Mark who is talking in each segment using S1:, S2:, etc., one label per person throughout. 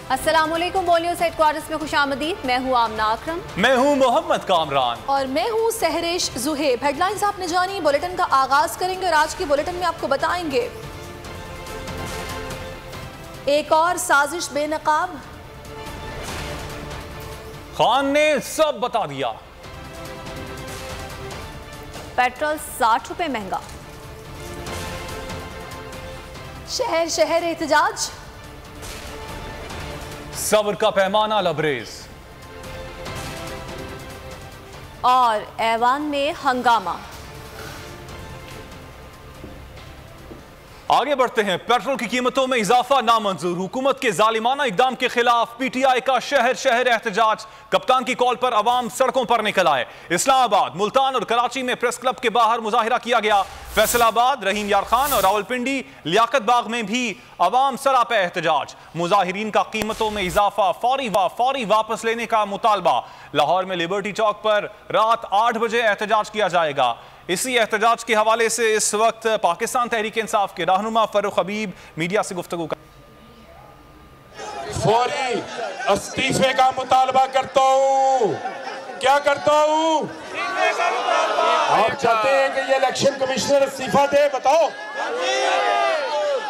S1: अस्सलामुअलैकुम, बोलियो set quarters में खुशामदीद। मैं हूँ आमना अकरम।
S2: मैं हूँ मोहम्मद कामरान
S3: और मैं हूँ सहरिश जुहेब। हेडलाइंस आपने जानी, बुलेटिन का आगाज करेंगे और आज के बुलेटिन में आपको बताएंगे एक और साजिश बेनकाब,
S2: खान ने सब बता दिया,
S1: पेट्रोल 60 रुपए महंगा,
S3: शहर शहर एहतजाज,
S2: सब्र का पैमाना लबरेज
S1: और ऐवान में हंगामा।
S2: आगे बढ़ते हैं। पेट्रोल की कीमतों में इजाफा नामंजूर, हुकूमत के जालिमाना इकदाम के खिलाफ पीटीआई का शहर शहर एहतजाज। कप्तान की कॉल पर अवाम सड़कों पर निकल आए। इस्लामाबाद, मुल्तान और कराची में प्रेस क्लब के बाहर मुजाहिरा किया गया। फैसलाबाद, रहीम यार खान और रावलपिंडी, लियाकत बाग में भी अवाम सरापा एहतजाज। मुजाहिरीन का कीमतों में इजाफा फौरी वापस लेने का मुतालबा। लाहौर में लिबर्टी चौक पर रात 8 बजे एहतजाज किया जाएगा। इसी एहतजाज के हवाले से इस वक्त पाकिस्तान तहरीक इंसाफ के रहनुमा फारूक हबीब मीडिया से गुफ्तगू कर।
S4: फौरी इस्तीफे का मुतालबा करता हूँ। क्या करता हूँ? आप चाहते हैं कि ये इलेक्शन कमिश्नर इस्तीफा दे? बताओ,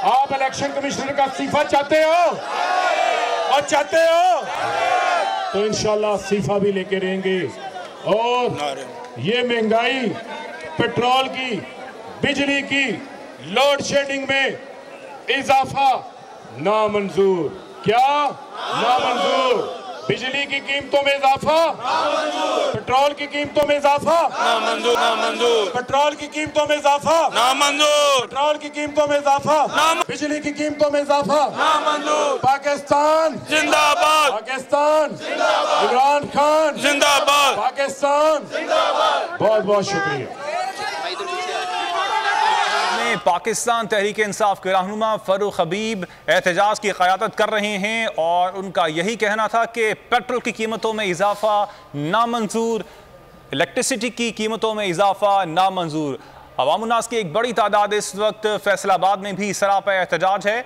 S4: आप इलेक्शन कमिश्नर का इस्तीफा चाहते हो? और चाहते हो तो इंशाल्लाह इस्तीफा भी लेके रहेंगे। और ये महंगाई, पेट्रोल की, बिजली की, लोड शेडिंग में इजाफा नामंजूर। क्या नामंजूर? बिजली की कीमतों में इजाफा, पेट्रोल की कीमतों में इजाफा नामंजूर, पेट्रोल की कीमतों में इजाफा नामंजूर, पेट्रोल की कीमतों में इजाफा, बिजली की कीमतों में इजाफा नामंजूर। पाकिस्तान जिंदाबाद, पाकिस्तान जिंदाबाद, इमरान खान जिंदाबाद, पाकिस्तान जिंदाबाद। बहुत बहुत शुक्रिया।
S2: पाकिस्तान तहरीक इंसाफ के रहनुमा फारूक हबीब एहतजाज की क़यादत कर रहे हैं और उनका यही कहना था कि पेट्रोल की कीमतों में इजाफा नामंजूर, इलेक्ट्रिसिटी की कीमतों में इजाफा नामंजूर। अवाम उन्नास की एक बड़ी तादाद इस वक्त फैसलाबाद में भी सरापा एहतजाज है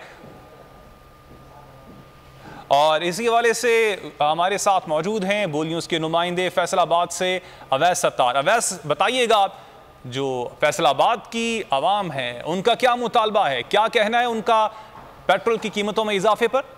S2: और इसी हवाले से हमारे साथ मौजूद हैं बोल न्यूज़ के नुमाइंदे फैसलाबाद से अवैस सत्तार। अवैस, बताइएगा जो फैसलाबाद की आवाम है उनका क्या मुतालबा है, क्या कहना है उनका पेट्रोल की कीमतों में इजाफे पर?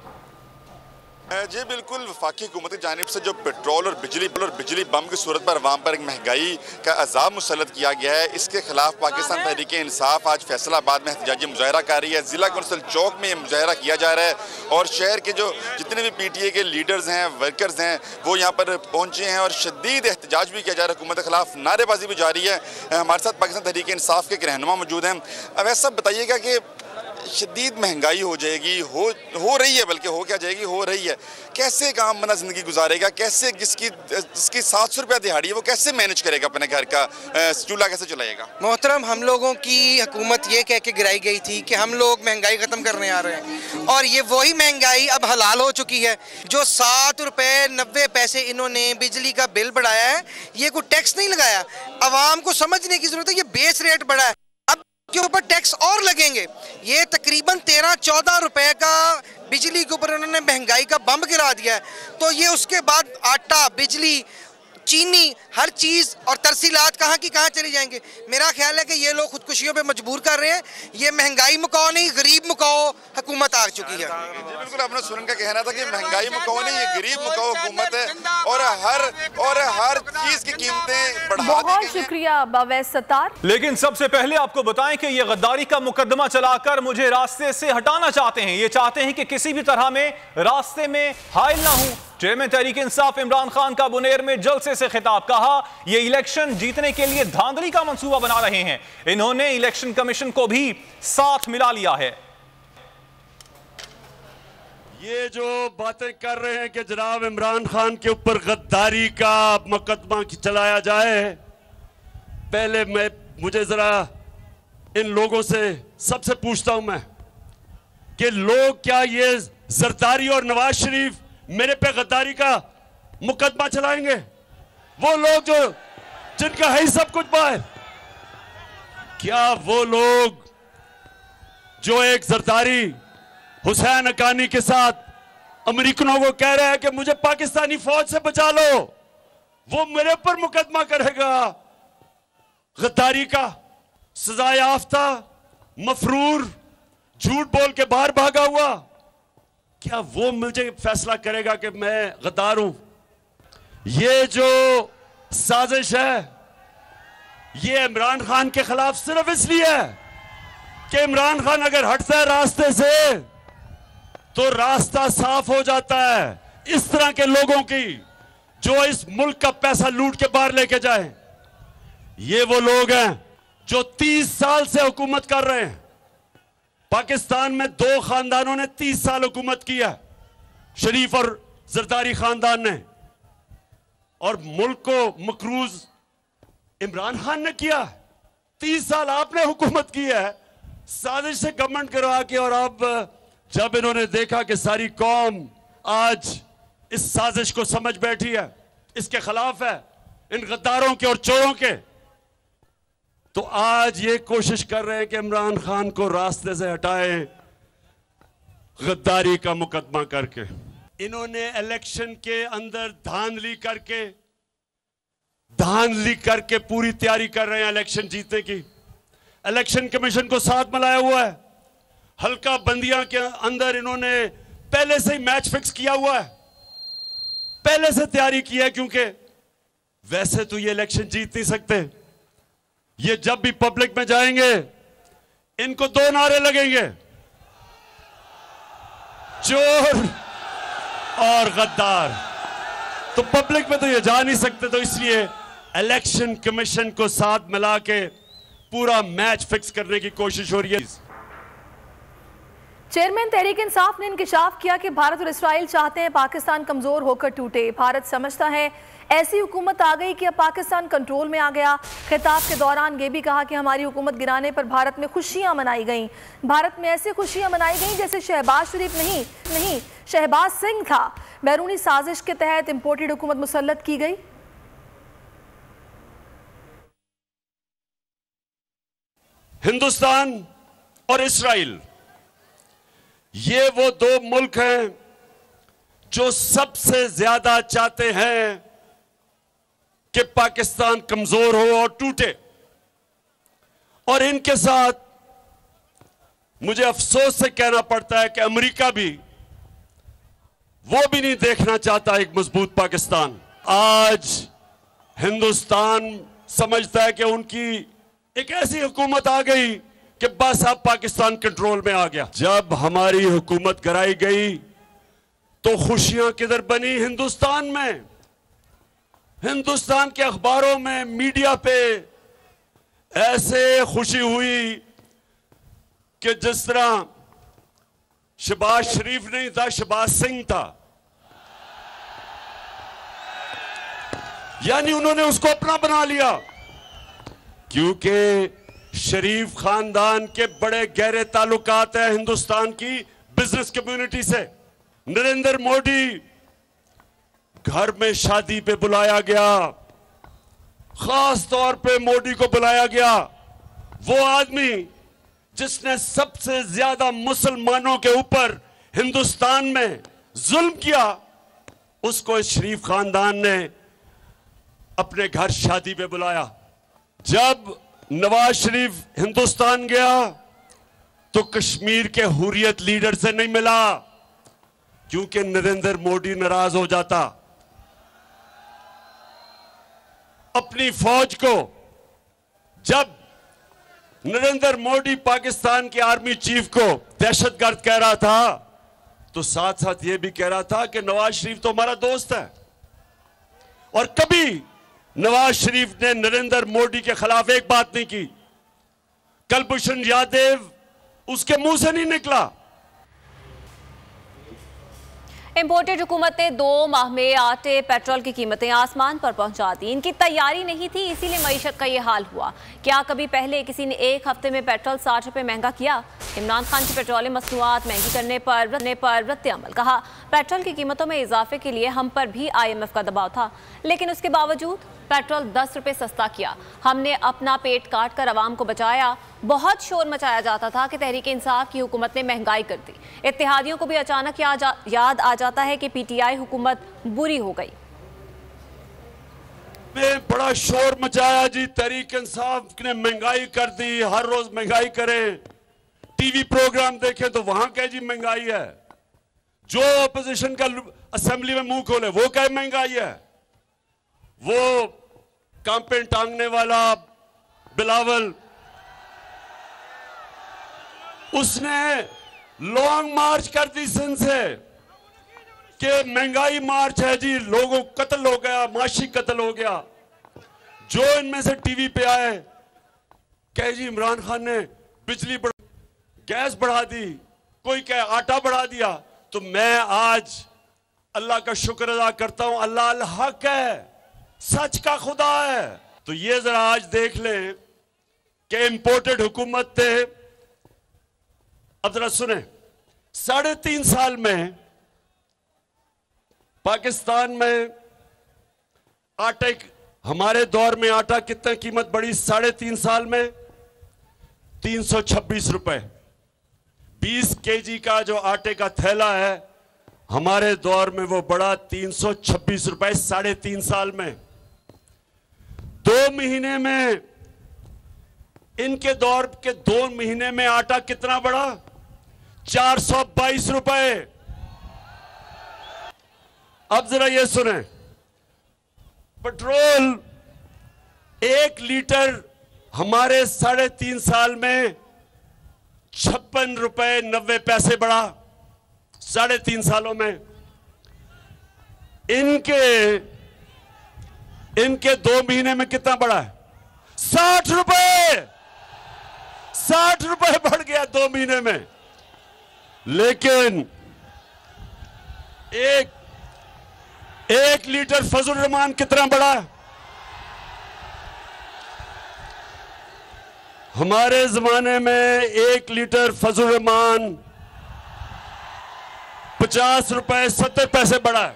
S5: जी बिल्कुल, वफाकी हुकूमत की जानिब से जो पेट्रोल और बिजली बम की सूरत पर अवाम पर एक महंगाई का अजाब मुसल्लत किया गया है, इसके खिलाफ पाकिस्तान तहरीक इंसाफ आज फैसलाबाद में एहतजाजी मुजाहरा कर रही है। ज़िला कौंसिल चौक में यह मुजाहरा किया जा रहा है और शहर के जो जितने भी PTA के लीडर्स हैं, वर्कर्स हैं, वो यहाँ पर पहुँचे हैं और शदीद एहतजाज भी किया जा रहा है। हुकूमत के खिलाफ नारेबाजी भी जारी है। हमारे साथ पाकिस्तान तहरीक इंसाफ के एक रहनुमा मौजूद हैं। अवैस साहब, बताइएगा कि शदीद महंगाई हो जाएगी, हो रही है, बल्कि हो क्या जाएगी, हो रही है, कैसे काम बना ज़िंदगी गुजारेगा? कैसे जिसकी 700 रुपया दिहाड़ी है वो कैसे मैनेज करेगा? अपने घर का चूल्हा कैसे चलाएगा?
S6: मोहतरम, हम लोगों की हुकूमत ये कह के गिराई गई थी कि हम लोग महंगाई ख़त्म करने आ रहे हैं और ये वही महंगाई अब हलाल हो चुकी है। जो 7 रुपये 90 पैसे इन्होंने बिजली का बिल बढ़ाया है, ये कोई टैक्स नहीं लगाया। आवाम को समझने की ज़रूरत है, ये बेस रेट बढ़ा है, के ऊपर टैक्स और लगेंगे। ये तकरीबन 13-14 रुपए का बिजली के ऊपर उन्होंने महंगाई का बम गिरा दिया है। तो ये उसके बाद आटा, बिजली, चीनी, हर चीज़ और तरसीलात कहाँ की कहाँ चली जाएंगे। मेरा ख्याल है कि ये लोग खुदकुशियों पे मजबूर कर रहे हैं। ये महंगाई मुकाओ नहीं, गरीब मुकाओ हुकूमत आ चुकी है।
S5: जी बिल्कुल, आपने सुन का कहना था कि महंगाई मुकाओ नहीं, ये गरीब मुकाओ हुकूमत है और हर चीज़ की कीमतें बढ़ा दी गई हैं।
S1: बहुत शुक्रिया अवैस सत्तार।
S2: लेकिन सबसे पहले आपको बताएं कि ये गद्दारी का मुकदमा चलाकर मुझे रास्ते से हटाना चाहते हैं। ये चाहते हैं कि किसी भी तरह में रास्ते में हाइल ना हूं। चेयरमैन तहरीक इंसाफ इमरान खान का बुनेर में जलसे से खिताब, कहा ये इलेक्शन जीतने के लिए धांधली का मंसूबा बना रहे हैं। इन्होंने इलेक्शन कमीशन को भी साथ मिला लिया है।
S4: ये जो बातें कर रहे हैं कि जनाब इमरान खान के ऊपर गद्दारी का मुकदमा चलाया जाए, पहले मुझे जरा इन लोगों से सबसे पूछता हूं मैं कि लोग क्या ये जरदारी और नवाज शरीफ मेरे पे गद्दारी का मुकदमा चलाएंगे? वो लोग जिनका है सब कुछ बाहर, क्या वो लोग जो एक जरदारी हुसैन हक्कानी के साथ
S7: अमेरिकनों को कह रहा है कि मुझे पाकिस्तानी फौज से बचा लो, वो मेरे ऊपर मुकदमा करेगा। गद्दारी का सजा याफ्ता मफरूर झूठ बोल के बाहर भागा हुआ, क्या वो मुझे फैसला करेगा कि मैं गद्दार हूं? ये जो साजिश है ये इमरान खान के खिलाफ सिर्फ इसलिए है कि इमरान खान अगर हटता है रास्ते से तो रास्ता साफ हो जाता है इस तरह के लोगों की जो इस मुल्क का पैसा लूट के बाहर लेके जाए। ये वो लोग हैं जो 30 साल से हुकूमत कर रहे हैं। पाकिस्तान में 2 खानदानों ने 30 साल हुकूमत की है, शरीफ और जरदारी खानदान ने, और मुल्क को मकरूज इमरान खान ने किया। 30 साल आपने हुकूमत की है साजिश से गवर्नमेंट करवा के, और अब जब इन्होंने देखा कि सारी कौम आज इस साजिश को समझ बैठी है, इसके खिलाफ है, इन गद्दारों के और चोरों के, तो आज ये कोशिश कर रहे हैं कि इमरान खान को रास्ते से हटाएं गद्दारी का मुकदमा करके। इन्होंने इलेक्शन के अंदर धांधली करके पूरी तैयारी कर रहे हैं इलेक्शन जीतने की। इलेक्शन कमीशन को साथ मिलाया हुआ है। हल्का बंदियां के अंदर इन्होंने पहले से ही मैच फिक्स किया हुआ है, पहले से तैयारी की है, क्योंकि वैसे तो ये इलेक्शन जीत नहीं सकते। ये जब भी पब्लिक में जाएंगे इनको 2 नारे लगेंगे, चोर और गद्दार। तो पब्लिक में तो ये जा नहीं सकते, तो इसलिए इलेक्शन कमीशन को साथ मिला के पूरा मैच फिक्स करने की कोशिश हो रही है।
S3: चेयरमैन तहरीक इंसाफ ने इंकशाफ किया कि भारत और इस्राइल चाहते हैं पाकिस्तान कमजोर होकर टूटे। भारत समझता है ऐसी हुकूमत आ गई कि अब पाकिस्तान कंट्रोल में आ गया। खिताब के दौरान ये भी कहा कि हमारी हुकूमत गिराने पर भारत में खुशियां मनाई गईं। भारत में ऐसी खुशियां मनाई गईं जैसे शहबाज शरीफ नहीं शहबाज सिंह था। बैरूनी साजिश के तहत इंपोर्टेड हुकूमत मुसल्लत की गई।
S7: हिंदुस्तान और इस्राइल ये वो 2 मुल्क हैं जो सबसे ज्यादा चाहते हैं कि पाकिस्तान कमजोर हो और टूटे, और इनके साथ मुझे अफसोस से कहना पड़ता है कि अमेरिका भी नहीं देखना चाहता एक मजबूत पाकिस्तान। आज हिंदुस्तान समझता है कि उनकी एक ऐसी हुकूमत आ गई कि बस अब पाकिस्तान कंट्रोल में आ गया। जब हमारी हुकूमत गिराई गई तो खुशियां किधर बनी? हिंदुस्तान में, हिंदुस्तान के अखबारों में, मीडिया पे ऐसे खुशी हुई कि जिस तरह शहबाज शरीफ नहीं था, शहबाज सिंह था। यानी उन्होंने उसको अपना बना लिया, क्योंकि शरीफ खानदान के बड़े गहरे ताल्लुकात हैं हिंदुस्तान की बिजनेस कम्युनिटी से। नरेंद्र मोदी घर में शादी पे बुलाया गया, खास तौर पे मोदी को बुलाया गया। वो आदमी जिसने सबसे ज्यादा मुसलमानों के ऊपर हिंदुस्तान में जुल्म किया, उसको इस शरीफ खानदान ने अपने घर शादी पे बुलाया। जब नवाज शरीफ हिंदुस्तान गया तो कश्मीर के हुर्रियत लीडर से नहीं मिला, क्योंकि नरेंद्र मोदी नाराज हो जाता। अपनी फौज को जब नरेंद्र मोदी पाकिस्तान के आर्मी चीफ को दहशतगर्द कह रहा था, तो साथ साथ यह भी कह रहा था कि नवाज शरीफ तो हमारा दोस्त है। और कभी नवाज शरीफ ने नरेंद्र मोदी के खिलाफ एक बात नहीं की। कुलभूषण यादव उसके मुंह से नहीं निकला।
S1: इंपोर्टेड हुकूमत ने 2 माह में आटे पेट्रोल की कीमतें आसमान पर पहुंचा दी। इनकी तैयारी नहीं थी, इसीलिए मईशत का ये हाल हुआ। क्या कभी पहले किसी ने एक हफ्ते में पेट्रोल 60 रुपए महंगा किया? इमरान खान की पेट्रोलियम मसनूआत महंगी करने पर रद्द अमल। कहा पेट्रोल की कीमतों में इजाफे के लिए हम पर भी IMF का दबाव था, लेकिन उसके बावजूद पेट्रोल 10 रुपए सस्ता किया। हमने अपना पेट काट कर आवाम को बचाया। बहुत शोर मचाया जाता था कि तहरीक इंसाफ की हुकूमत ने महंगाई कर दी। इत्तेहादियों को भी अचानक याद आ जाता है कि PTI हुकूमत बुरी हो गई।
S7: में बड़ा शोर मचाया जी, तहरीक इंसाफ ने महंगाई कर दी, हर रोज महंगाई करें, टीवी प्रोग्राम देखें तो वहां कहे जी महंगाई है, जो अपोजिशन का असेंबली में मुंह खोले वो कहे महंगाई है। वो कैंपेन टांगने वाला बिलावल, उसने लॉन्ग मार्च कर दी सिंध से कि महंगाई मार्च है जी, लोगों कत्ल हो गया, माशी कत्ल हो गया। जो इनमें से टीवी पे आए कहे जी इमरान खान ने बिजली गैस बढ़ा दी, कोई कहे आटा बढ़ा दिया। तो मैं आज अल्लाह का शुक्र अदा करता हूं, अल्लाह अल हक है, सच का खुदा है। तो ये जरा आज देख लें कि इंपोर्टेड हुकूमत थे। अब जरा सुने, 3.5 साल में पाकिस्तान में आटे, हमारे दौर में आटा कितना कीमत बढ़ी? 3.5 साल में 326 रुपए। 20 kg का जो आटे का थैला है हमारे दौर में वो बढ़ा 326 रुपए 3.5 साल में। 2 महीने में, इनके दौर के 2 महीने में आटा कितना बढ़ा? 422 रुपए। अब जरा ये सुने, पेट्रोल 1 लीटर हमारे 3.5 साल में 56 रुपए 90 पैसे बढ़ा। 3.5 सालों में इनके 2 महीने में कितना बढ़ा है? 60 रुपए। 60 रुपए बढ़ गया 2 महीने में। लेकिन एक लीटर फजल रहमान कितना बढ़ा? हमारे जमाने में 1 लीटर फजल रहमान 50 रुपए 70 पैसे बढ़ा है।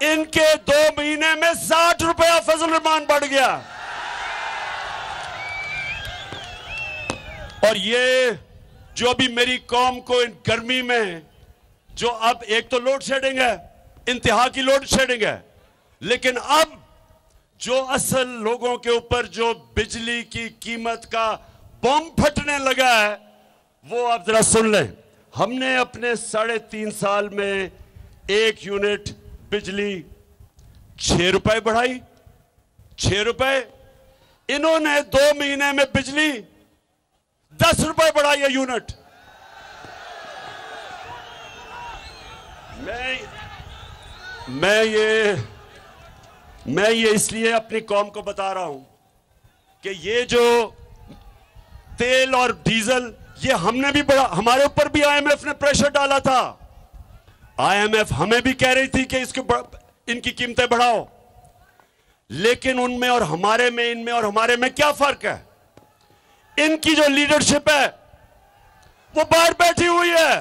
S7: इनके 2 महीने में 60 रुपया फजल रहमान बढ़ गया। और ये जो अभी मेरी कौम को इन गर्मी में, जो अब एक तो लोड शेडिंग है, इंतहा की लोड शेडिंग है, लेकिन अब जो असल लोगों के ऊपर जो बिजली की कीमत का बम फटने लगा है, वो आप जरा सुन लें। हमने अपने 3.5 साल में 1 यूनिट बिजली 6 रुपए बढ़ाई। 6 रुपए। इन्होंने 2 महीने में बिजली 10 रुपए बढ़ाई है यूनिट। मैं ये इसलिए अपनी कौम को बता रहा हूं कि ये जो तेल और डीजल, ये हमने भी बढ़ा, हमारे ऊपर भी IMF ने प्रेशर डाला था। IMF हमें भी कह रही थी कि इनकी कीमतें बढ़ाओ, लेकिन उनमें और हमारे में, इनमें और हमारे में क्या फर्क है? इनकी जो लीडरशिप है वो बाहर बैठी हुई है,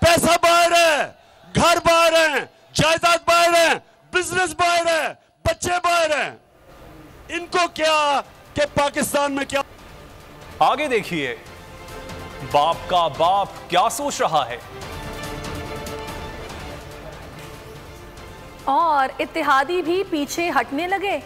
S7: पैसा बाहर है, घर बाहर है, जायदाद बाहर है, बिजनेस बाहर है, बच्चे बाहर हैं। इनको क्या कि पाकिस्तान में क्या?
S2: आगे देखिए, बाप का बाप क्या सोच रहा है।
S3: और इत्तेहादी भी पीछे हटने लगे।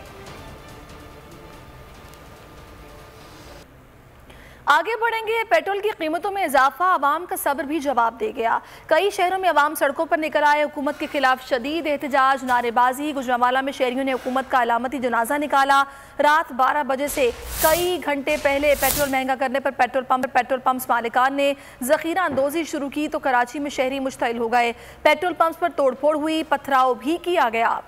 S3: आगे बढ़ेंगे। पेट्रोल की कीमतों में इजाफा आवाम का सब्र भी जवाब दे गया। कई शहरों में आवाम सड़कों पर निकल आए। हुकूमत के खिलाफ शदीद एहतजाज, नारेबाजी। गुजरांवाला में शहरियों ने हुकूमत का अलामती जनाजा निकाला। रात 12 बजे से कई घंटे पहले पेट्रोल महंगा करने पर पेट्रोल पंप्स मालिकान ने ज़ख़ीरा अंदोज़ी शुरू की तो कराची में शहरी मुश्तइल हो गए। पेट्रोल पंप्स पर तोड़फोड़ हुई, पथराव भी किया गया।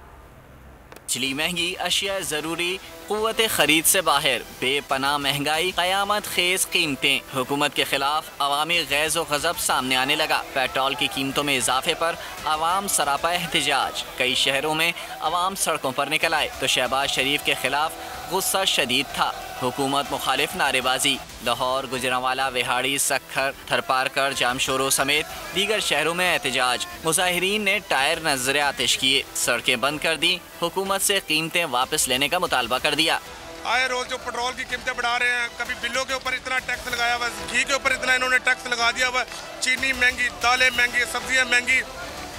S8: बिजली महंगी, अशिया ज़रूरी क़ुव्वत ख़रीद से बाहर, बेपनाह महंगाई, क़यामत खेज़ कीमतें। हुकूमत के खिलाफ अवामी गैज़ व ग़ज़ब सामने आने लगा। पेट्रोल की कीमतों में इजाफे पर आवाम सरापा एहतजाज। कई शहरों में आवाम सड़कों पर निकल आए तो शहबाज शरीफ के खिलाफ गुस्सा शदीद था। हुकूमत मुखालिफ नारेबाजी। लाहौर, गुजरांवाला, विहाड़ी, सक्खर, थरपारकर, जामशोरो समेत दीगर शहरों में एहतजाज। मुजाहिरीन ने टायर नजर आतिश किए, सड़कें बंद कर दी, हुकूमत से कीमतें वापस लेने का मुतालबा कर दिया।
S9: आए रोज जो पेट्रोल की कीमतें बढ़ा रहे हैं, कभी बिलों के ऊपर इतना टैक्स लगाया हुआ, घी के ऊपर इतना इन्होंने टैक्स लगा दिया हुआ, चीनी महंगी, दालें महंगी, सब्जियां महंगी,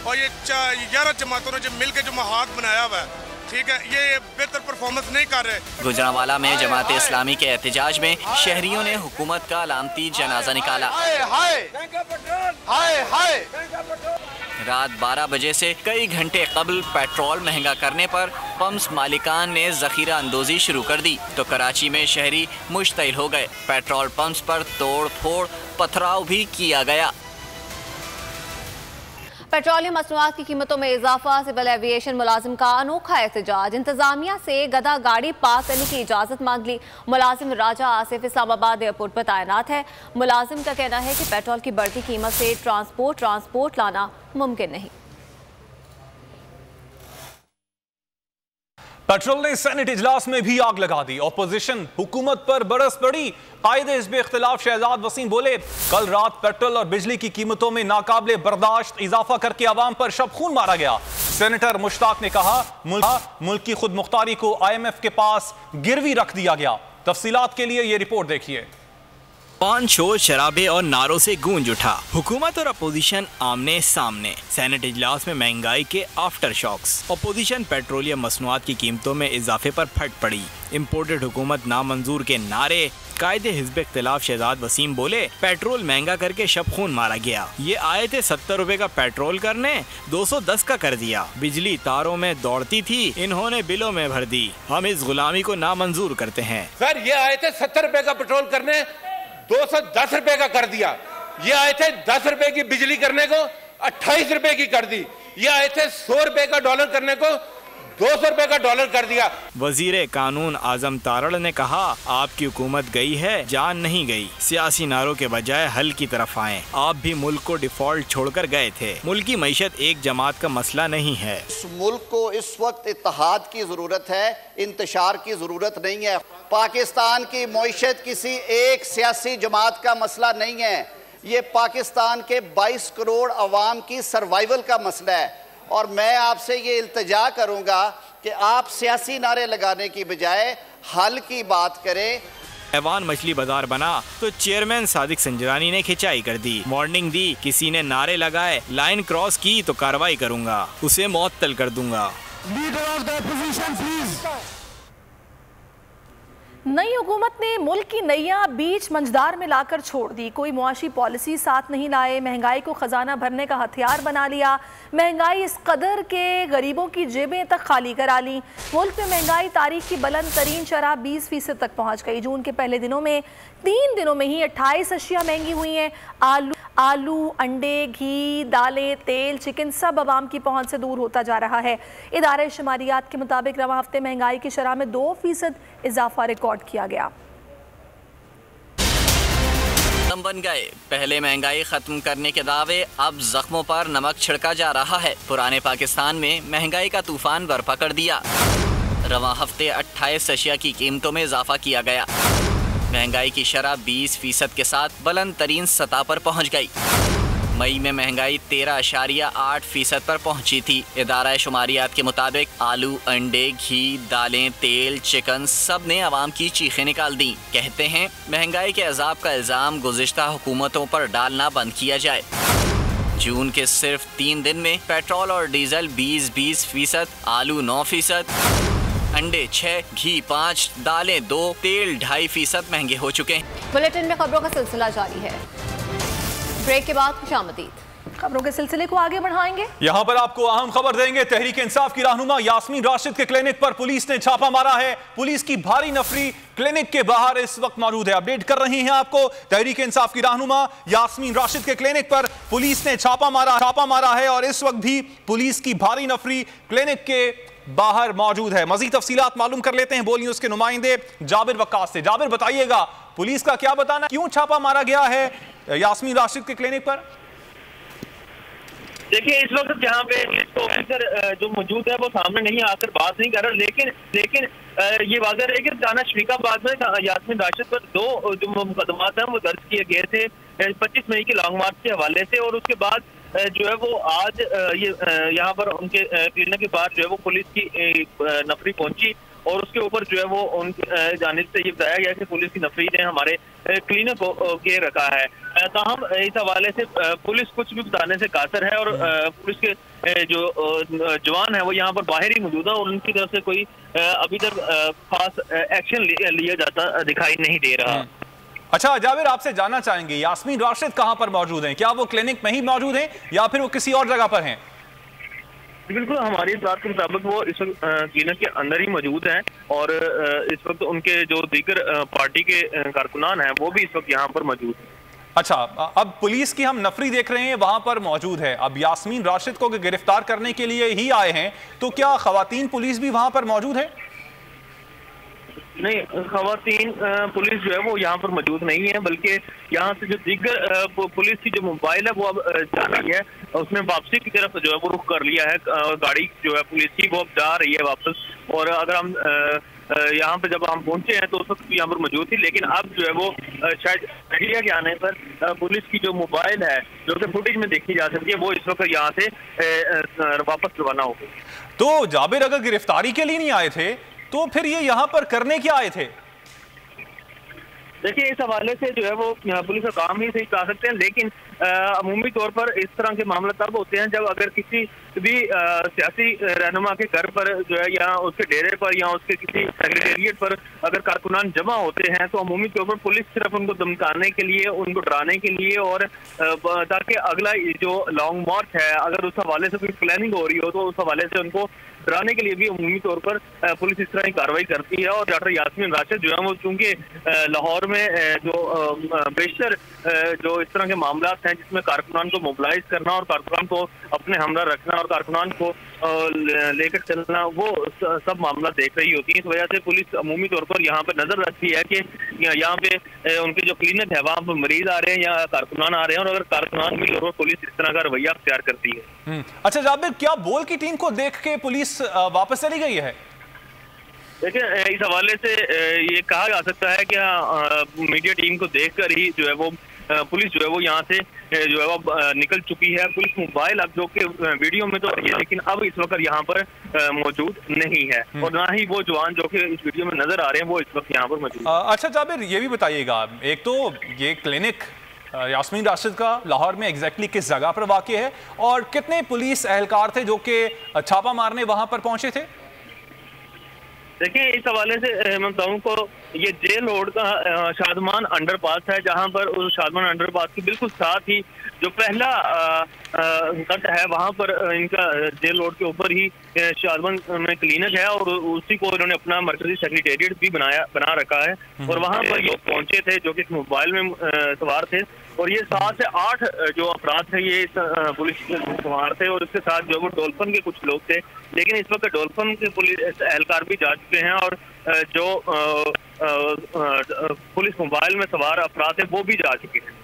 S9: और ये 11 जमातों ने जो मिल के जो महाद बनाया हुआ है, ठीक है, ये बेहतर परफॉर्मेंस नहीं कर रहे।
S8: गुजरांवाला में जमात इस्लामी के एहतजाज में शहरियों ने हुकूमत का अलामती जनाजा निकाला। रात 12 बजे से कई घंटे कबल पेट्रोल महंगा करने पर पंप्स मालिकान ने जखीरा अंदोजी शुरू कर दी तो कराची में शहरी मुश्तइल हो गए। पेट्रोल पंप्स पर तोड़ फोड़ पथराव भी किया गया।
S1: पेट्रोलियम मसनूआत की कीमतों में इजाफा, सिविल एविएशन मुलाजिम का अनोखा एहतजाज। इंतजामिया से गदा गाड़ी पार्क करने की इजाज़त मांग ली। मुलाजिम राजा आसिफ इस्लामाबाद एयरपोर्ट पर तैनात है। मुलाजिम का कहना है कि पेट्रोल की बढ़ती कीमत से ट्रांसपोर्ट लाना मुमकिन नहीं।
S2: पेट्रोल ने सेनेट इजलास में भी आग लगा दी। ऑपोजिशन हुकूमत पर बरस पड़ी। कायदे हिज़्ब इख्तिलाफ शहजाद वसीम बोले, कल रात पेट्रोल और बिजली की कीमतों में नाकाबिले बर्दाश्त इजाफा करके आवाम पर शबखून मारा गया। सेनेटर मुश्ताक ने कहा, मुल्क की खुद मुख्तारी को IMF के पास गिरवी रख दिया गया। तफसीलात के लिए ये रिपोर्ट देखिए।
S10: पान, शोर, शराबे और नारों से गूंज उठा। हुकूमत और अपोजिशन आमने सामने। सेनेट इजलास में महंगाई के आफ्टर शॉक्स। अपोजिशन पेट्रोलियम मसनूआत की कीमतों में इजाफे पर फट पड़ी। इम्पोर्टेड हुकूमत नामंजूर के नारे। कायदे हिज़्ब इख्तिलाफ शहजाद वसीम बोले, पेट्रोल महंगा करके शबखून मारा गया। ये आए थे 70 रुपए का पेट्रोल करने, 210 का कर दिया। बिजली तारों में दौड़ती थी, इन्होंने बिलों में भर दी। हम इस गुलामी को नामंजूर करते हैं।
S11: सर, ये आए थे 70 रुपए का पेट्रोल करने, 210 रुपए का कर दिया। ये आए थे 10 रुपए की बिजली करने को 28 रुपए की कर दी। ये आए थे 100 रुपए का डॉलर करने को 200 रुपए का डॉलर कर दिया।
S10: वजीर कानून आजम तारड़ ने कहा, आपकी हुकूमत गई है, जान नहीं गई। सियासी नारों के बजाय हल की तरफ आएं। आप भी मुल्क को डिफॉल्ट छोड़कर गए थे। मुल्क की मईशत एक जमात का मसला नहीं है।
S12: इस मुल्क को इस वक्त इत्तेहाद की जरूरत है, इंतशार की जरूरत नहीं है। पाकिस्तान की मईशत किसी एक सियासी जमात का मसला नहीं है। ये पाकिस्तान के 22 करोड़ अवाम की सर्वाइवल का मसला है। और मैं आपसे ये इल्तिजा करूंगा कि आप सियासी नारे लगाने की बजाय हल की बात करें।
S10: ऐवान मछली बाजार बना तो चेयरमैन सादिक संजरानी ने खिंचाई कर दी। वार्निंग दी, किसी ने नारे लगाए, लाइन क्रॉस की तो कार्रवाई करूंगा, उसे मअतल कर दूंगा।
S3: नई हुकूमत ने मुल्क की नैया बीच मंझदार में लाकर छोड़ दी। कोई मुआशी पॉलिसी साथ नहीं लाए। महंगाई को खजाना भरने का हथियार बना लिया। महंगाई इस कदर के गरीबों की जेबें तक खाली करा ली। मुल्क में महंगाई तारीख की बुलंद तरीन शरह 20% तक पहुँच गई। जून के पहले दिनों में 3 दिनों में ही 28 अशिया महंगी हुई हैं। आलू, अंडे, घी, दालें, तेल, चिकन सब आवाम की पहुंच से दूर होता जा रहा है। इदारे शुमारियात के मुताबिक रवा हफ्ते महंगाई की शरह में 2% इजाफा रिकॉर्ड किया गया।
S8: बन गए। पहले महंगाई खत्म करने के दावे, अब जख्मों पर नमक छिड़का जा रहा है। पुराने पाकिस्तान में महंगाई का तूफान बर्पा कर दिया। रवा हफ्ते 28 अशिया की कीमतों में इजाफा किया गया। महंगाई की शरह 20% के साथ बुलंद तरीन सतह पर पहुंच गई। मई में महंगाई 13.8% पर पहुंची थी। इदारा शुमारियात के मुताबिक आलू, अंडे, घी, दालें, तेल, चिकन सब ने आवाम की चीखें निकाल दी। कहते हैं महंगाई के अजाब का इल्जाम गुज़िश्ता हुकूमतों पर डालना बंद किया जाए। जून के सिर्फ 3 दिन में पेट्रोल और डीजल 20%, आलू 9%, अंडे 6, घी 5, दालें 2, तेल 2.5% महंगे हो चुके हैं।
S1: बुलेटिन में खबरों का सिलसिला जारी है। ब्रेक के बाद खुशामदीद।
S3: खबरों के सिलसिले को आगे बढ़ाएंगे।
S2: यहाँ पर आपको अहम खबर देंगे। तहरीक इंसाफ की रहनुमा यास्मीन राशिद के क्लिनिक पर पुलिस ने छापा मारा है। पुलिस की भारी नफरी क्लिनिक के बाहर इस वक्त मौजूद है। अपडेट कर रही हैं आपको। तहरीक इंसाफ की रहनुमा यास्मीन राशिद के क्लिनिक पर पुलिस ने छापा मारा है और इस वक्त भी पुलिस की भारी नफरी क्लिनिक के बाहर मौजूद है। मजीद तफसीलात मालूम कर लेते हैं, बोलिए उसके नुमाइंदे जाबिर वक्कास से। जाबिर, बताइएगा पुलिस का क्या बताना, क्यों छापा मारा गया है यास्मीन राशिद के क्लिनिक पर?
S13: देखिए, इस वक्त जहाँ पे ऑफिसर जो मौजूद है वो सामने नहीं आकर बात नहीं कर रहा, लेकिन ये वाज़ह है कि थाना शरीकाबाद में यास्मीन राशिद पर 2 जो मुकदमात हैं वो दर्ज किए गए थे 25 मई के लॉन्ग मार्च के हवाले से। और उसके बाद जो है वो आज ये यहाँ पर उनके क्लिनिक के बाद जो है वो पुलिस की नफरी पहुंची और उसके ऊपर जो है वो उन जानिब से ये बताया गया कि पुलिस की नफरी ने हमारे क्लिनिक को घेर रखा है। ताहम इस हवाले से पुलिस कुछ भी बताने से कातर है और पुलिस के जो जवान है वो यहाँ पर बाहर ही मौजूद है और उनकी तरफ से कोई अभी तक खास एक्शन लिया जाता दिखाई नहीं दे रहा।
S2: अच्छा जाबिर, आपसे जानना चाहेंगे यास्मीन राशिद कहाँ पर मौजूद हैं? क्या वो क्लिनिक में ही मौजूद हैं या फिर वो किसी और जगह पर हैं?
S13: बिल्कुल, हमारी इस बात के मुताबिक वो इस वक्त क्लिनिक के अंदर ही मौजूद हैं और इस वक्त उनके जो दीगर पार्टी के कारकुनान हैं वो भी इस वक्त यहाँ पर मौजूद हैं।
S2: अच्छा, अब पुलिस की हम नफरी देख रहे हैं वहां पर मौजूद है। अब यास्मीन राशिद को गिरफ्तार करने के लिए ही आए हैं, तो क्या खवातीन पुलिस भी वहां पर मौजूद है?
S13: नहीं, खवातीन पुलिस जो है वो यहाँ पर मौजूद नहीं है, बल्कि यहाँ से जो दीगर पुलिस की जो मोबाइल है वो अब जा रही है, उसने वापसी की तरफ जो है वो रुख कर लिया है। गाड़ी जो है पुलिस की वो अब जा रही है वापस। और अगर हम यहाँ पे जब हम पहुंचे हैं तो उस वक्त भी यहाँ पर मौजूद थी, लेकिन अब जो है वो शायद मीडिया के आने पर पुलिस की जो मोबाइल है जो कि फुटेज में देखी जा सकती है वो इस वक्त यहाँ से वापस रवाना हो गई।
S2: तो जाबिर, अगर गिरफ्तारी के लिए नहीं आए थे तो फिर ये यहाँ पर करने क्या आए थे?
S13: देखिए, इस हवाले से जो है वो पुलिस का काम ही सही कह सकते हैं, लेकिन अमूमी तौर पर इस तरह के मामले तब होते हैं जब अगर किसी भी सियासी रहनुमा के घर पर जो है या उसके डेरे पर या उसके किसी सेक्रेटेरिएट पर अगर कारकुनान जमा होते हैं तो अमूमी तौर पर पुलिस सिर्फ उनको धमकाने के लिए, उनको डराने के लिए और ताकि अगला जो लॉन्ग मार्च है अगर उस हवाले से कोई प्लानिंग हो रही हो तो उस हवाले से उनको डराने के लिए भी अमूमी तौर पर पुलिस इस तरह की कार्रवाई करती है। और डॉक्टर यास्मीन राशिद जो है वो चूंकि लाहौर में जो बेशतर जो इस तरह के मामला हैं जिसमें कारकुनान को मोबिलाइज करना और कारकुनान को अपने हमरा रखना और कारकुनान को लेकर चलना, वो सब मामला देख रही होती है। इस वजह से पुलिस अमूमी तौर पर यहाँ पर नजर रखती है कि यहाँ पे उनके जो क्लिनिक है वहाँ पर मरीज आ रहे हैं या कारकुनान आ रहे हैं, और अगर कारकुनान भी और पुलिस इस तरह का रवैया अख्तियार करती है।
S2: अच्छा जाबिर, क्या बोल की टीम को देख के पुलिस वापस चली गई है?
S13: देखिए, इस हवाले से ये कहा जा सकता है कि मीडिया टीम को देखकर ही जो है वो पुलिस जो है वो यहाँ से जो है वो निकल चुकी है। पुलिस मोबाइल अब जो कि वीडियो में तो है, लेकिन अब इस वक्त यहाँ पर मौजूद नहीं है और ना ही वो जवान जो कि इस वीडियो में नजर आ रहे हैं वो इस वक्त यहाँ पर मौजूद।
S2: अच्छा जाबिर, ये भी बताइएगा, एक तो ये क्लिनिक यास्मीन राशिद का लाहौर में एग्जैक्टली किस जगह पर वाक़ है और कितने पुलिस एहलकार थे जो कि छापा मारने वहां पर पहुंचे थे?
S13: देखिए, इस हवाले से मैं बताऊं को ये जेल रोड का शादमान अंडरपास है, जहां पर उस शादमान अंडरपास के बिल्कुल साथ ही जो पहला कट है वहां पर इनका जेल रोड के ऊपर ही शादमान में क्लिनिक है और उसी को इन्होंने अपना मरकजी सेक्रेटेरिएट भी बना रखा है। और वहां पर ये पहुंचे थे जो कि मोबाइल में सवार थे और ये 7 से 8 जो अपराध थे ये पुलिस के सवार थे और इसके साथ जो वो डॉल्फिन के कुछ लोग थे, लेकिन इस वक्त डॉल्फिन के पुलिस एहलकार भी जा चुके हैं और जो पुलिस मोबाइल में सवार अपराध है वो भी जा चुके हैं।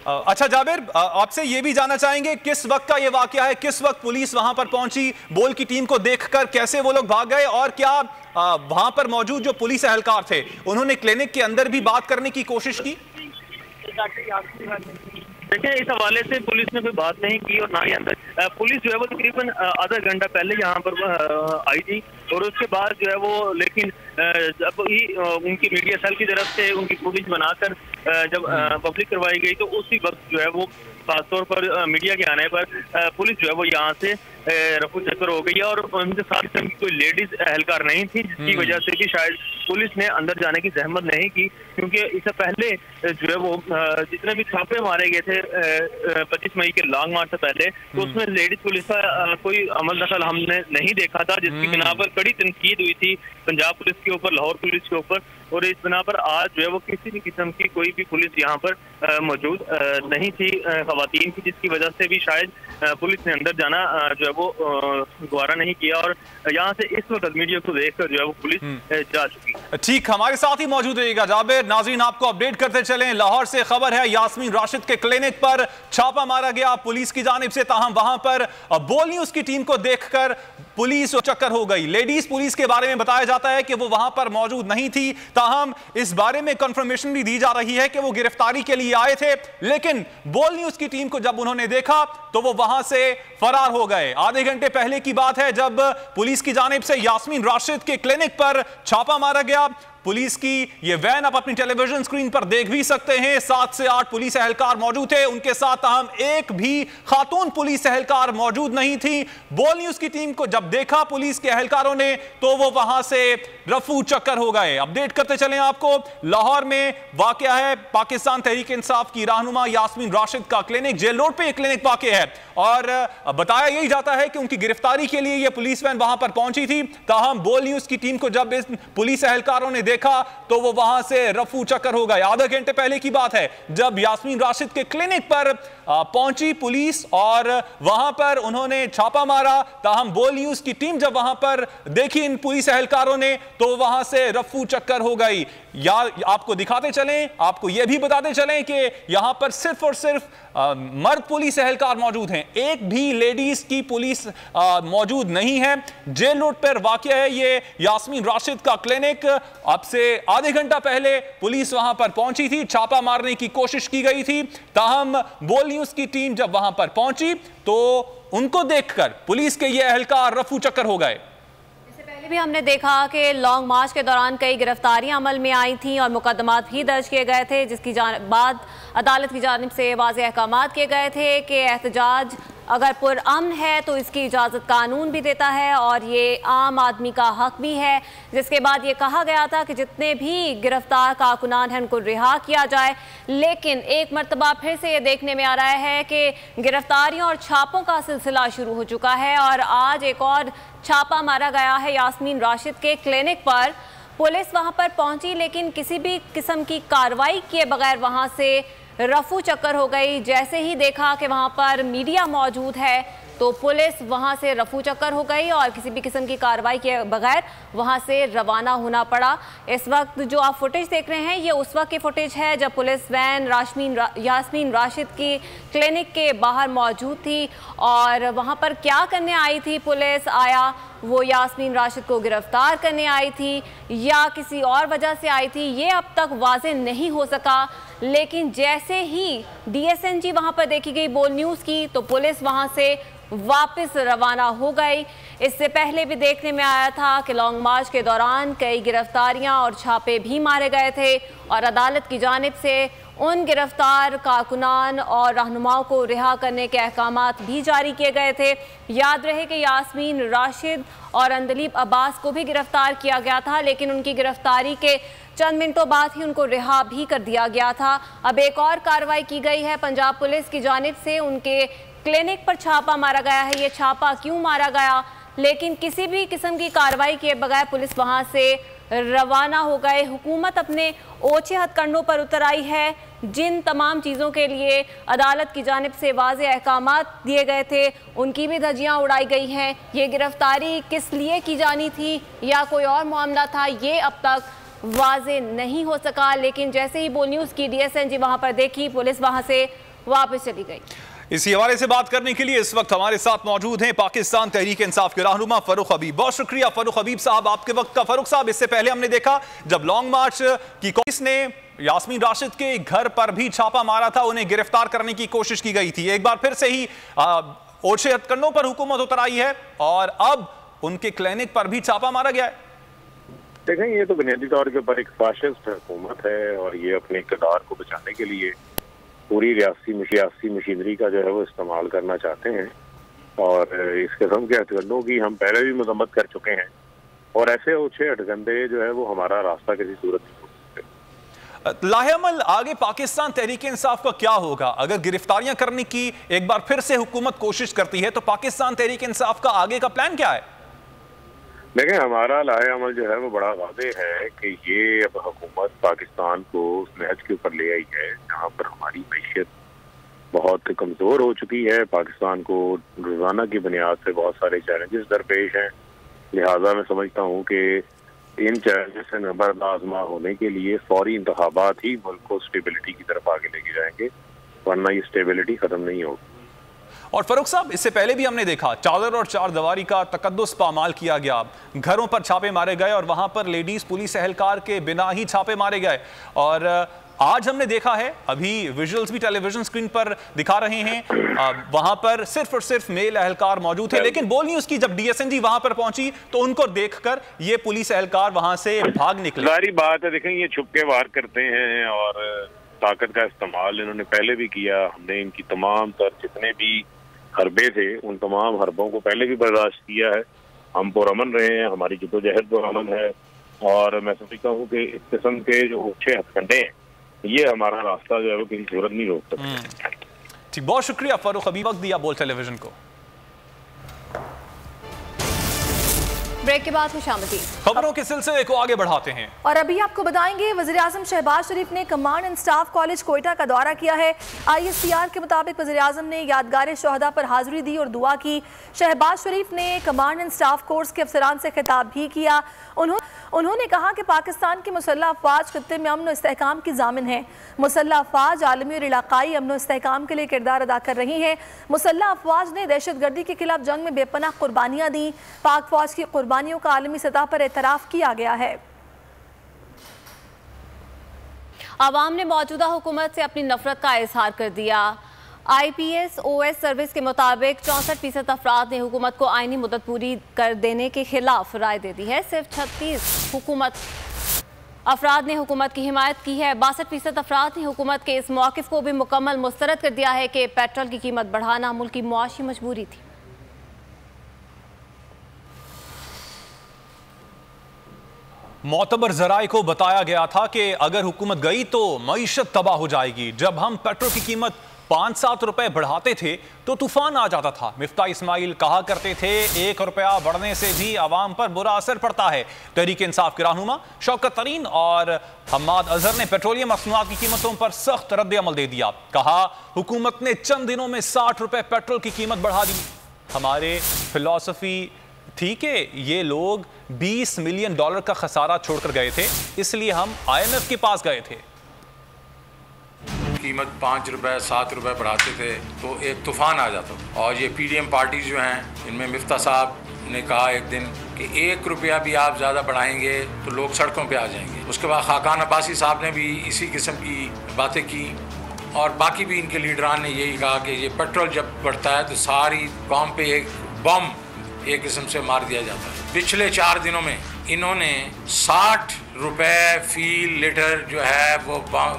S2: अच्छा जाबिर, आपसे ये भी जानना चाहेंगे किस वक्त का ये वाकया है, किस वक्त पुलिस वहां पर पहुंची, बोल की टीम को देखकर कैसे वो लोग भाग गए और क्या वहां पर मौजूद जो पुलिस एहलकार थे उन्होंने क्लिनिक के अंदर भी बात करने की कोशिश की?
S13: देखिए, इस हवाले से पुलिस ने कोई बात नहीं की और ना ही अंदर पुलिस जो है वो तकरीबन आधा घंटा पहले यहाँ पर आई थी और उसके बाद जो है वो लेकिन जब ही उनकी मीडिया सेल की तरफ से उनकी फुटेज बनाकर जब पब्लिक करवाई गई तो उसी वक्त जो है वो खासतौर पर मीडिया के आने पर पुलिस जो है वो यहाँ से रफू चक्कर हो गई है और उनके साथ कोई लेडीज एहलकार नहीं थी, जिसकी वजह से कि शायद पुलिस ने अंदर जाने की जहमत नहीं की, क्योंकि इससे पहले जो है वो जितने भी छापे मारे गए थे 25 मई के लॉन्ग मार्च से पहले तो उसमें लेडीज पुलिस का कोई अमल दखल हमने नहीं देखा था, जिसकी बिना पर कड़ी तनकीद हुई थी पंजाब पुलिस के ऊपर, लाहौर पुलिस के ऊपर, और इस बिना पर आज जो है वो किसी भी किस्म की कोई भी पुलिस यहाँ पर मौजूद नहीं थी खवातीन की, जिसकी वजह से भी शायद पुलिस ने अंदर जाना जो है वो गवारा नहीं किया और यहाँ से इस वक्त मीडिया को देखकर जो है वो पुलिस जा चुकी है।
S2: ठीक, हमारे साथ ही मौजूद रहेगा जाबिर। नाज़रीन आपको अपडेट करते चलें, लाहौर से खबर है यास्मीन राशिद के क्लिनिक पर छापा मारा गया पुलिस की जानिब से। ताहम वहां पर बोल न्यूज की टीम को देखकर पुलिस चक्कर हो गई। लेडीज पुलिस के बारे में बताया जाता है कि वो वहां पर मौजूद नहीं थी। ताहम इस बारे में कंफर्मेशन भी दी जा रही है कि वो गिरफ्तारी के लिए आए थे, लेकिन बोल न्यूज की टीम को जब उन्होंने देखा तो वो वहां से फरार हो गए। आधे घंटे पहले की बात है जब पुलिस की जानिब से यास्मीन राशिद के क्लिनिक पर छापा मारा गया। पुलिस की ये वैन आप अपनी टेलीविजन स्क्रीन पर देख भी सकते हैं। 7 से 8 पुलिस एहलकार मौजूद थे, उनके साथ हम एक भी खातून पुलिस एहलकार मौजूद नहीं थी। बोल न्यूज की टीम को जब देखा पुलिस के एहलकारों ने तो वो वहां से रफू चक्कर हो गए। अपडेट करते चलें आपको, लाहौर में वाकया है पाकिस्तान तहरीक इंसाफ की रहनुमा यास्मीन राशिद का क्लिनिक, जेल रोड पे एक क्लिनिक वाकई है और बताया यही जाता है कि उनकी गिरफ्तारी के लिए ये पुलिस वैन वहां पर पहुंची थी। ताहम बोल न्यूज की टीम को जब इस पुलिस एहलकारों ने देखा तो वो वहां से रफू चक्कर हो गए। आधे घंटे पहले की बात है जब यास्मीन राशिद के क्लिनिक पर पहुंची पुलिस और वहां पर उन्होंने छापा मारा। ताहम बोल न्यूज की टीम जब वहां पर देखी इन पुलिस एहलकारों ने तो वहां से रफू चक्कर हो गई। या आपको दिखाते चलें, आपको यह भी बताते चलें कि यहां पर सिर्फ और सिर्फ मर्द पुलिस एहलकार मौजूद हैं, एक भी लेडीज की पुलिस मौजूद नहीं है। जेल रोड पर वाकया है ये यास्मीन राशिद का क्लिनिक। अब से आधे घंटा पहले पुलिस वहां पर पहुंची थी, छापा मारने की कोशिश की गई थी। ताहम बोल न्यूज की टीम जब वहां पर पहुंची तो उनको देखकर पुलिस के ये एहलकार रफू चक्कर हो गए।
S1: भी हमने देखा कि लॉन्ग मार्च के दौरान कई गिरफ्तारियां अमल में आई थी और मुकदमात भी दर्ज किए गए थे, जिसकी बाद अदालत की जानिब से वाज़ेह अहकामात किए गए थे कि एहतजाज अगर पुरअमन है तो इसकी इजाज़त कानून भी देता है और ये आम आदमी का हक भी है। जिसके बाद ये कहा गया था कि जितने भी गिरफ्तार कारकुनान हैं उनको रिहा किया जाए। लेकिन एक मरतबा फिर से ये देखने में आ रहा है कि गिरफ्तारियों और छापों का सिलसिला शुरू हो चुका है और आज एक और छापा मारा गया है यास्मीन राशिद के क्लिनिक पर। पुलिस वहां पर पहुंची लेकिन किसी भी किस्म की कार्रवाई किए बगैर वहां से रफू चक्कर हो गई। जैसे ही देखा कि वहां पर मीडिया मौजूद है तो पुलिस वहां से रफू चक्कर हो गई और किसी भी किस्म की कार्रवाई के बगैर वहां से रवाना होना पड़ा। इस वक्त जो आप फुटेज देख रहे हैं ये उस वक्त की फुटेज है जब पुलिस वैन यास्मीन राशिद की क्लिनिक के बाहर मौजूद थी और वहां पर क्या करने आई थी पुलिस, आया वो यास्मीन राशिद को गिरफ्तार करने आई थी या किसी और वजह से आई थी, ये अब तक वाज़ेह नहीं हो सका। लेकिन जैसे ही DSNG वहां पर देखी गई बोल न्यूज़ की तो पुलिस वहां से वापस रवाना हो गई। इससे पहले भी देखने में आया था कि लॉन्ग मार्च के दौरान कई गिरफ्तारियां और छापे भी मारे गए थे और अदालत की जानिब से उन गिरफ्तार कारकुनान और रहनुमाओं को रिहा करने के अहकामात भी जारी किए गए थे। याद रहे कि यास्मीन राशिद और अंदलीब अब्बास को भी गिरफ्तार किया गया था, लेकिन उनकी गिरफ्तारी के चंद मिनटों बाद ही उनको रिहा भी कर दिया गया था। अब एक और कार्रवाई की गई है पंजाब पुलिस की जानिब से, उनके क्लिनिक पर छापा मारा गया है। ये छापा क्यों मारा गया, लेकिन किसी भी किस्म की कार्रवाई किए बगैर पुलिस वहां से रवाना हो गए। हुकूमत अपने ओछे हथकंडों पर उतर आई है। जिन तमाम चीज़ों के लिए अदालत की जानिब से वाज़ेह अहकामात दिए गए थे उनकी भी धज्जियां उड़ाई गई हैं। ये गिरफ्तारी किस लिए की जानी थी या कोई और मामला था, ये अब तक वाज़ेह नहीं हो सका। लेकिन जैसे ही बोल न्यूज़ की DSNG वहां पर देखी, पुलिस वहां से वापस चली गई।
S2: इसी हवाले से बात करने के लिए इस वक्त हमारे साथ मौजूद हैं पाकिस्तान तहरीक इंसाफ के रहनुमा फारूक हबीब। बहुत शुक्रिया फारूक हबीब साहब आपके वक्त का। फारूक साहब, इससे पहले हमने देखा जब लॉन्ग मार्च की पुलिस ने यास्मीन राशिद के घर पर भी छापा मारा था, उन्हें गिरफ्तार करने की कोशिश की गई थी। एक बार फिर से ही ओछे हथकंडों पर हुकूमत उतर आई है और अब उनके क्लिनिक पर भी छापा मारा गया है।
S14: देखें, ये तो बुनियादी तौर के ऊपर एक फाशिस्ट हुकूमत है और ये अपने इक़्तिदार को बचाने के लिए पूरी सियासी मशीनरी का जो है वो इस्तेमाल करना चाहते हैं और इस किस्म के हथकंडों की हम पहले भी मजम्मत कर चुके हैं और ऐसे ओछे हथकंडे जो है वो हमारा रास्ता किसी सूरत नहीं हो सकते।
S2: लाहेअमल आगे पाकिस्तान तहरीक इंसाफ का क्या होगा? अगर गिरफ्तारियां करने की एक बार फिर से हुकूमत कोशिश करती है तो पाकिस्तान तहरीक इंसाफ का आगे का प्लान क्या है?
S14: देखें, हमारा लाहेअमल जो है वो बड़ा वाज़ेह है कि ये अब हुकूमत पाकिस्तान को उस नहज के ऊपर ले आई है जहाँ पर हमारी मैशियत बहुत कमज़ोर हो चुकी है। पाकिस्तान को रोज़ाना की बुनियाद से बहुत सारे चैलेंजेस दरपेश हैं। लिहाजा मैं समझता हूँ कि इन चैलेंजेस से नबरदाज़मा होने के लिए फौरी इंतखाबात ही मुल्क को स्टेबिलिटी की तरफ आगे लेके जाएंगे, वरना ये स्टेबिलिटी खत्म नहीं होगी।
S2: और फरूख साहब, इससे पहले भी हमने देखा चादर और चार दीवारी का तकद्दुस पामाल किया गया, घरों पर छापे मारे गए और वहां पर लेडीज पुलिस एहलकार के बिना ही छापे मारे गए। और आज हमने देखा है, अभी विजुअल्स भी टेलीविजन स्क्रीन पर दिखा रहे हैं, वहां पर सिर्फ और सिर्फ मेल एहलकार मौजूद थे। लेकिन बोल न्यूज़ की जब DSNG वहां पर पहुंची तो उनको देखकर ये पुलिस एहलकार वहां से भाग निकले।
S14: सारी बात है, देखें ये छुप के वार करते हैं और ताकत का इस्तेमाल इन्होंने पहले भी किया। हमने इनकी तमाम तर जितने भी हरबे थे उन तमाम हरबों को पहले भी बर्दाश्त किया है। हम पुरअमन रहे हैं, हमारी जद्दोजहद पुरअमन है और मैं समझता हूँ कि इस किस्म के जो अच्छे हथकंडे हैं ये हमारा रास्ता जो है वो किसी सूरत नहीं रोक सकते।
S2: ठीक, बहुत शुक्रिया फारूक, अभी वक्त दिया बोल टेलीविजन को।
S1: ब्रेक के बाद खुशामदीद।
S2: खबरों के सिलसिले को आगे बढ़ाते हैं
S3: और अभी आपको बताएंगे वज़ीर आज़म शहबाज शरीफ ने command and staff college Quetta का दौरा किया है। ISPR के मुताबिक वज़ीर आज़म ने यादगार शहदा पर हाजिरी दी और दुआ की। शहबाज शरीफ ने कमांड एंड स्टाफ कोर्स के अफसरान से खिताब भी किया। उन्होंने कहा कि पाकिस्तान की मुसल्लह अफवाज खित्ते में अमन और इस्तेहकाम की जामिन है। मुसल्लह अफवाज आलमी और इलाकाई अमन और इस्तेहकाम के लिए किरदार अदा कर रही हैं। मुसल्लह अफवाज ने दहशतगर्दी के खिलाफ जंग में बेपनाह कुर्बानियाँ दी। पाक फौज की कुर्बानियों का आलमी सतह पर एतराफ़ किया गया है।
S1: आवाम ने मौजूदा हुकूमत से अपनी नफरत का इजहार कर दिया। IPSOS सर्विस के मुताबिक 64% अफराद ने हुकूमत को आईनी मुद्दत पूरी कर देने के खिलाफ राय दे दी है। सिर्फ 36 अफराद ने हुकूमत की हिमायत की है। 62% अफराद ने हुकूमत के इस मौक़िफ़ को भी मुकम्मल मुस्तरद कर दिया है कि पेट्रोल की कीमत बढ़ाना मुल्क की मुआशी मजबूरी थी।
S2: मोतबर ज़राए को बताया गया था कि अगर हुकूमत गई तो मईशत तबाह हो जाएगी। जब हम पेट्रोल की कीमत 5-7 रुपए बढ़ाते थे तो तूफान आ जाता था। मिफ्ता इस्माइल कहा करते थे 1 रुपया बढ़ने से भी आवाम पर बुरा असर पड़ता है। तहरीक इंसाफ के रहनुमा शौकत तरीन और हम्माद अजहर ने पेट्रोलियम मसनूआत की कीमतों पर सख्त रद्द-ए-अमल दे दिया। कहा हुकूमत ने चंद दिनों में 60 रुपए पेट्रोल की कीमत बढ़ा दी। हमारे फिलॉसफी थी कि ये लोग $20 मिलियन का खसारा छोड़कर गए थे, इसलिए हम IMF के पास गए थे।
S15: कीमत 5 रुपए 7 रुपए बढ़ाते थे तो एक तूफान आ जाता था। और ये PDM पार्टी जो हैं, इनमें मिफ्ता साहब ने कहा एक दिन कि 1 रुपया भी आप ज़्यादा बढ़ाएंगे तो लोग सड़कों पे आ जाएंगे। उसके बाद खाकान अब्बासी साहब ने भी इसी किस्म की बातें की और बाकी भी इनके लीडरान ने यही कहा कि ये पेट्रोल जब बढ़ता है तो सारी कौम पे एक बम एक किस्म से मार दिया जाता है। पिछले 4 दिनों में इन्होंने 60 रुपए फी लीटर जो है वो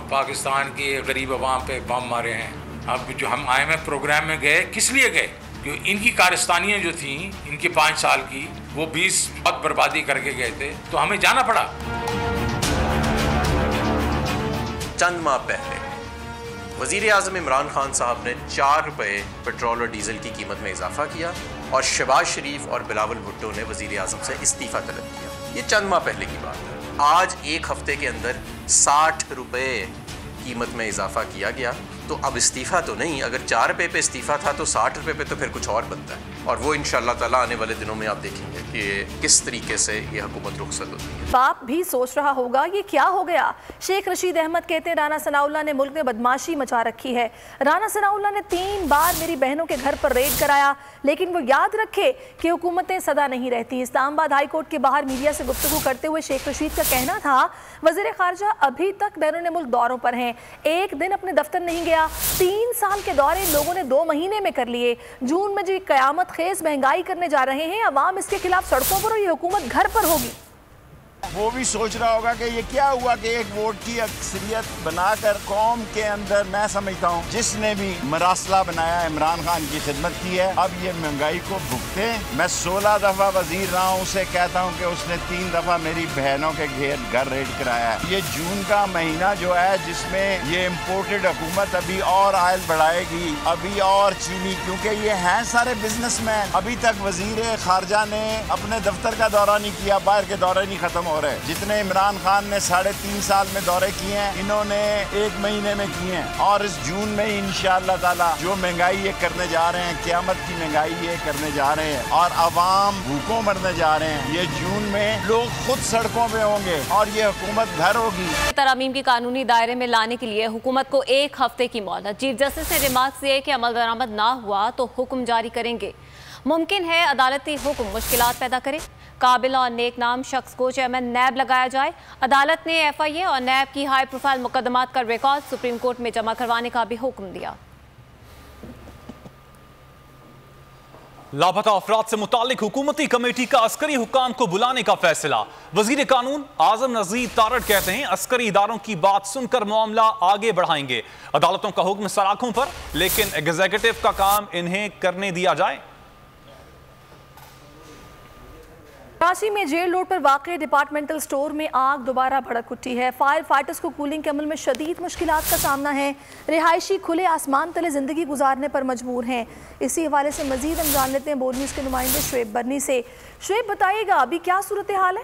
S15: पाकिस्तान की गरीब अवाम पे बम मारे हैं। अब जो हम IMF प्रोग्राम में गए, किस लिए गए? क्योंकि इनकी कारस्तानियाँ जो थी इनकी 5 साल की, वो 20 बहुत बर्बादी करके गए थे, तो हमें जाना पड़ा।
S16: चंद माह पहले वज़ीर आज़म इमरान खान साहब ने 4 रुपए पेट्रोल और डीजल की कीमत में इजाफा किया और शहबाज शरीफ और बिलावल भुट्टो ने वज़ीर आज़म से इस्तीफ़ा तलब किया। ये चंद माह पहले की बात है। आज 1 हफ्ते के अंदर 60 रुपए कीमत में इजाफा किया गया। तो अब इस्तीफ़ा तो नहीं, अगर 4 रुपये पे इस्तीफ़ा था तो 60 रुपये पे तो फिर कुछ और बनता है। और वो इंशाअल्लाह ताला आने वाले दिनों में आप देखेंगे कि किस तरीके से ये हुकूमत रुखसत होती है।
S3: बाप भी सोच रहा होगा ये क्या हो गया। शेख रशीद अहमद कहते हैं राना सनाउल्लाह ने मुल्क में बदमाशी मचा रखी है। राना सनाउल्लाह ने 3 बार मेरी बहनों के घर पर रेड कराया, लेकिन वो याद रखे कि हुकूमतें सदा नहीं रहती। इस्लामाबाद हाई कोर्ट के बाहर मीडिया से गुफ्तगू करते हुए शेख रशीद का कहना था वज़ीर ख़ारजा अभी तक बैरून मुल्क दौरों पर हैं, एक दिन अपने दफ्तर नहीं गया। 3 साल के दौरे लोगों ने 2 महीने में कर लिए। जून में जो कयामत खेज महंगाई करने जा रहे हैं, अवाम इसके खिलाफ सड़कों पर और ये हुकूमत घर पर होगी।
S17: वो भी सोच रहा होगा कि ये क्या हुआ कि एक वोट की अक्सरियत बनाकर कौम के अंदर, मैं समझता हूँ जिसने भी मरासला बनाया इमरान खान की खिदमत की है, अब ये महंगाई को भुगते। मैं 16 दफ़ा वजीर रहा हूँ, उसे कहता हूँ कि उसने 3 दफ़ा मेरी बहनों के घर रेड कराया है। ये जून का महीना जो है जिसमें ये इम्पोर्टेड हुकूमत अभी और आयल बढ़ाएगी, अभी और चीनी, क्योंकि ये हैं सारे बिजनेसमैन। अभी तक वजीर खारजा ने अपने दफ्तर का दौरा नहीं किया, बाहर के दौरे नहीं खत्म हो रहे हैं। जितने इमरान खान ने 3.5 साल में दौरे किए हैं, इन्होंने 1 महीने में किए हैं। और इस जून में इंशाअल्लाह ताला जो महंगाई ये करने जा रहे हैं, क़यामत की महंगाई ये करने जा रहे हैं और अवाम भूखों मरने जा रहे हैं। ये जून में लोग खुद सड़कों पे होंगे और ये हुकूमत घर होगी।
S1: तरमीम की कानूनी दायरे में लाने के लिए हुकूमत को 1 हफ्ते की मोहलत। चीफ जस्टिस ने रिमार्क दिए कि अमल दरामद ना हुआ तो हुक्म जारी करेंगे। मुमकिन है अदालती हुक्म मुश्किलात पैदा करे। काबिल और नेक नाम शख्स को चेयरमैन नैब लगाया जाए। अदालत ने FIA और नैब की हाई प्रोफाइल मुकदमात का रिकॉर्ड सुप्रीम कोर्ट में जमा करवाने का भी हुक्म दिया।
S2: लापता अफराद से मुतालिक हुकूमती कमेटी का अस्करी हुकाम को बुलाने का फैसला। वजीर कानून आजम नजीर तारड़ कहते हैं अस्करी इदारों की बात सुनकर मामला आगे बढ़ाएंगे। अदालतों का हुक्म सलाखों पर, लेकिन एग्जीक्यूटिव का काम इन्हें करने दिया जाए।
S3: कराची में जेल रोड पर वाक़ डिपार्टमेंटल स्टोर में आग दोबारा भड़क उठी है। फायर फाइटर्स को कूलिंग के अमल में शदीद मुश्किलात का सामना है। रिहायशी खुले आसमान तले ज़िंदगी गुजारने पर मजबूर हैं। इसी हवाले से मजीद हम जान लेते हैं बोल न्यूज़ के नुमाइंदे शुएब बर्नी से। शुएब, बताइएगा अभी क्या सूरत हाल है?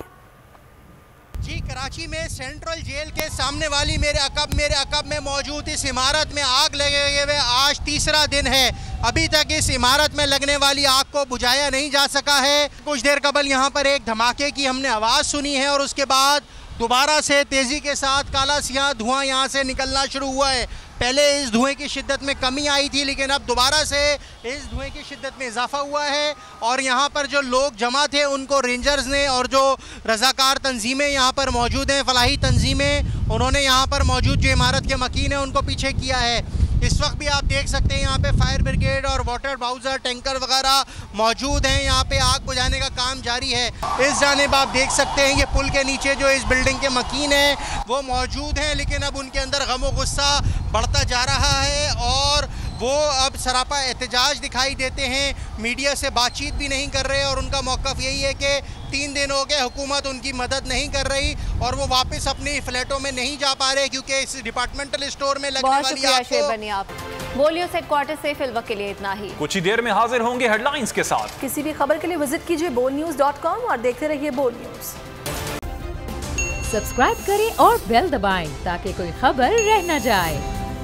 S6: जी, कराची में सेंट्रल जेल के सामने वाली मेरे अकब में मौजूद इस इमारत में आग लगे हुए आज 3रा दिन है। अभी तक इस इमारत में लगने वाली आग को बुझाया नहीं जा सका है। कुछ देर कबल यहाँ पर एक धमाके की हमने आवाज़ सुनी है और उसके बाद दोबारा से तेज़ी के साथ काला सियाह धुआं यहाँ से निकलना शुरू हुआ है। पहले इस धुएं की शिद्दत में कमी आई थी, लेकिन अब दोबारा से इस धुएं की शिद्दत में इजाफा हुआ है। और यहाँ पर जो लोग जमा थे उनको रेंजर्स ने और जो रज़ाकार तंजीमें यहाँ पर मौजूद हैं, फलाही तंजीमें, उन्होंने यहाँ पर मौजूद जो इमारत के मकीन हैं उनको पीछे किया है। इस वक्त भी आप देख सकते हैं यहाँ पे फायर ब्रिगेड और वाटर बाउजर टैंकर वगैरह मौजूद हैं। यहाँ पे आग बुझाने का काम जारी है। इस जानिब आप देख सकते हैं ये पुल के नीचे जो इस बिल्डिंग के मकीन हैं वो मौजूद हैं, लेकिन अब उनके अंदर गम और गुस्सा बढ़ता जा रहा है और वो अब सरापा एहतजाज दिखाई देते हैं। मीडिया से बातचीत भी नहीं कर रहे और उनका मौक़िफ़ यही है कि 3 दिन हो गए हुकूमत उनकी मदद नहीं कर रही और वो वापस अपने फ्लैटों में नहीं जा पा रहे क्योंकि इस डिपार्टमेंटल स्टोर में लगने वाली
S1: आग को। बोल न्यूज़ हेडक्वार्टर से फिलहाल के लिए इतना ही।
S2: कुछ ही देर में हाजिर होंगे हेडलाइंस के साथ।
S3: किसी भी खबर के लिए विजिट कीजिए bolnews.com और देखते रहिए बोल न्यूज़।
S18: सब्सक्राइब करें और बेल दबाएं ताकि कोई खबर रह न जाए।